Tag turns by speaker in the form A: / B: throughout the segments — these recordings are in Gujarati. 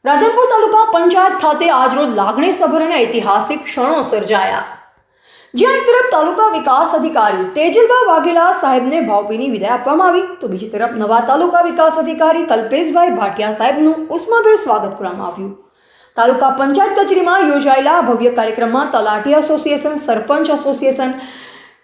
A: રાધનપુર તાલુકા પંચાયત ખાતે આજરોજ લાગણીસભર અને ઐતિહાસિક ક્ષણો સર્જાયા, જ્યાં એક તરફ તાલુકા વિકાસ અધિકારી તેજલબા વાઘેલા સાહેબને ભાવભીની વિદાય આપવામાં આવી, તો બીજી તરફ નવા તાલુકા વિકાસ અધિકારી કલ્પેશભાઈ ભાટિયા સાહેબનું ઉષ્માભેર સ્વાગત કરવામાં આવ્યું। તાલુકા પંચાયત કચેરીમાં યોજાયેલા ભવ્ય કાર્યક્રમમાં તલાટી એસોસિએશન, સરપંચ એસોસિએશન,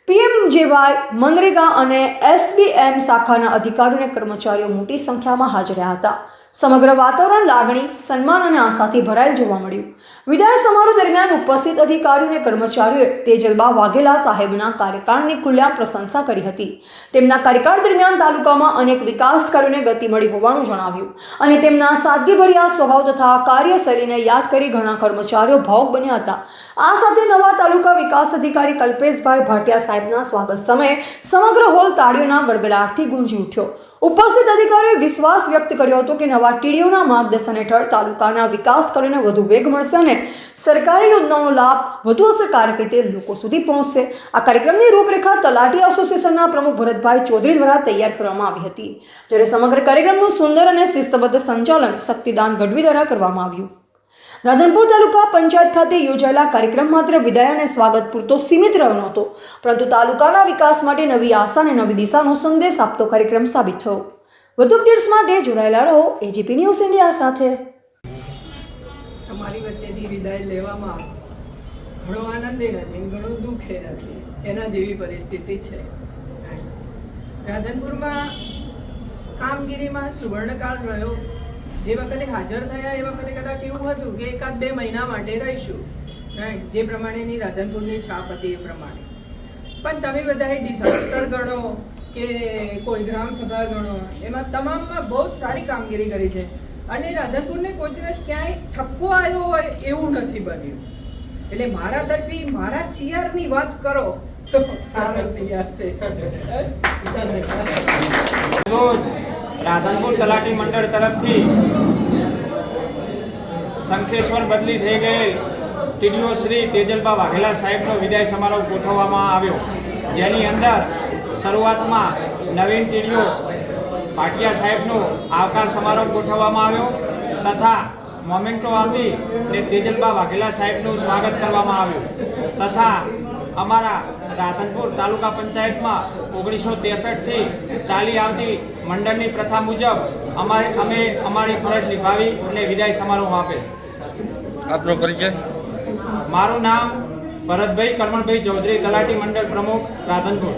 A: પીએમજેવાય, મનરેગા અને એસબીએમ શાખાના અધિકારીઓ અને કર્મચારીઓ મોટી સંખ્યામાં હાજર રહ્યા હતા। સમગ્ર વાતાવરણ લાગણી, સન્માન અને આશાથી ભરાયેલ જોવા મળ્યું। વિદાય સમારોહ દરમિયાન ઉપસ્થિત અધિકારીઓ અને કર્મચારીઓએ તેજલબા વાઘેલા સાહેબના કાર્યકાળની ખુલ્લેઆમ પ્રશંસા કરી હતી। તેમના કાર્યકાળ દરમિયાન તાલુકામાં અનેક વિકાસ કાર્યોને ગતિ મળી હોવાનું જણાવ્યું અને તેમના સાદગીભર્યા સ્વભાવ તથા કાર્યશૈલીને યાદ કરી ઘણા કર્મચારીઓ ભાવુક બન્યા હતા। આ સાથે નવા તાલુકા વિકાસ અધિકારી કલ્પેશભાઈ ભાટિયા સાહેબના સ્વાગત સમયે સમગ્ર હોલ તાળીઓના ગડગડાટથી ગુંજી ઉઠ્યો। ઉપસ્થિત અધિકારીઓએ વિશ્વાસ વ્યક્ત કર્યો હતો કે નવા ટીડીઓના માર્ગદર્શન હેઠળ તાલુકાના વિકાસ કાર્યોને વધુ વેગ મળશે અને સરકારી યોજનાઓનો લાભ વધુ અસરકારક રીતે લોકો સુધી પહોંચશે। આ કાર્યક્રમની રૂપરેખા તલાટી એસોસિએશનના પ્રમુખ ભરતભાઈ ચૌધરી દ્વારા તૈયાર કરવામાં આવી હતી, જ્યારે સમગ્ર કાર્યક્રમનું સુંદર અને શિસ્તબદ્ધ સંચાલન શક્તિદાન ગઢવી દ્વારા કરવામાં આવ્યું। રાધનપુર તાલુકા પંચાયત ખાતે યોજાયેલા કાર્યક્રમ માત્ર વિદાય અને સ્વાગત પૂરતો સીમિત રહ્યો નહોતો, પરંતુ તાલુકાના વિકાસ માટે નવી આશા અને નવી દિશાનો સંદેશ આપતો કાર્યક્રમ સાબિત થયો। વધુ અપડેટ્સ માટે જોડાયેલા રહો એજીપી ન્યૂઝ ઇન્ડિયા સાથે।
B: તમારી વચ્ચેથી વિદાય લેવામાં ઘણો આનંદ નથી, ઘણું દુઃખ નથી, એના જેવી પરિસ્થિતિ છે। રાધનપુરમાં કામગીરીમાં સુવર્ણકાળ રહ્યો। જે વખતે હાજર થયા એ વખતે કદાચ એવું હતું કે 1-2 મહિના માટે રહીશું, જે પ્રમાણેની રાધનપુરની છાપ હતી એ પ્રમાણે, પણ તમે બધાએ ડિઝાસ્ટર ગણો કે કોઈ ગ્રામ સભા ગણો, એમાં તમામમાં બહુ જ સારી કામગીરી કરી છે અને રાધનપુરને કોઈ દિવસ ક્યાંય ઠપકો આવ્યો હોય એવું નથી બન્યું। એટલે મારા તરફી મારા સીઆરની વાત કરો તો સારો સીઆર છે।
C: રાધનપુર તલાટી મંડળ તરફથી શંખેશ્વર બદલી થઈ ગયેલ ટીડીઓ શ્રી તેજલબા વાઘેલા સાહેબનો વિદાય સમારોહ ગોઠવવામાં આવ્યો, જેની અંદર શરૂઆતમાં નવીન ટીડીઓ ભાટિયા સાહેબનો આવકાર સમારોહ ગોઠવવામાં આવ્યો તથા મોમેન્ટો આપી અને તેજલબા વાઘેલા સાહેબનું સ્વાગત કરવામાં આવ્યું તથા અમારા રાધનપુર તાલુકા પંચાયતમાં 1963થી ચાલી આવતી મંડળની પ્રથા મુજબ અમે અમારી ફરજ નિભાવી અને વિદાય સમારોહ આપેલ।
D: આપનો પરિચય?
C: મારું નામ ભરતભાઈ કરમણભાઈ ચૌધરી, તલાટી મંડળ પ્રમુખ, રાધનપુર।